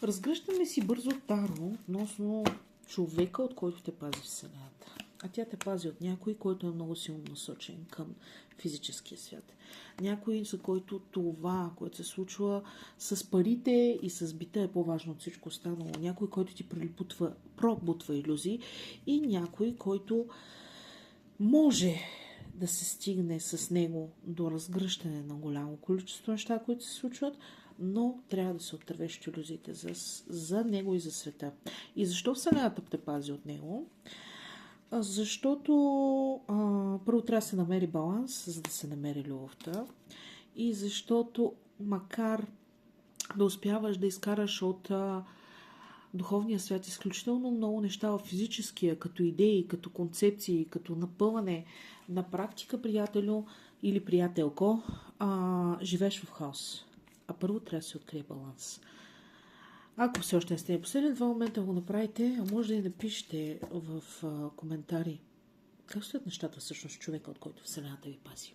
Разгръщаме си бързо Таро относно човека, от който те пази Вселената. А тя те пази от някой, който е много силно насочен към физическия свят. Някой, за който това, което се случва с парите и с бита е по-важно от всичко останало. Някой, който ти пробутва илюзии и някой, който може да се стигне с него до разгръщане на голямо количество неща, които се случват, но трябва да се отървеш от илюзиите за него и за света. И защо Вселената те пази от него? Защото първо трябва да се намери баланс, за да се намери любовта. И защото макар да успяваш да изкараш от духовния свят изключително много неща в физическия, като идеи, като концепции, като напъване на практика, приятелю или приятелко, живееш в хаос. А първо трябва да се открие баланс. Ако все още не сте последни два момента го направите, а може да и напишете в коментари как стоят нещата всъщност човека, от който Вселената ви пази.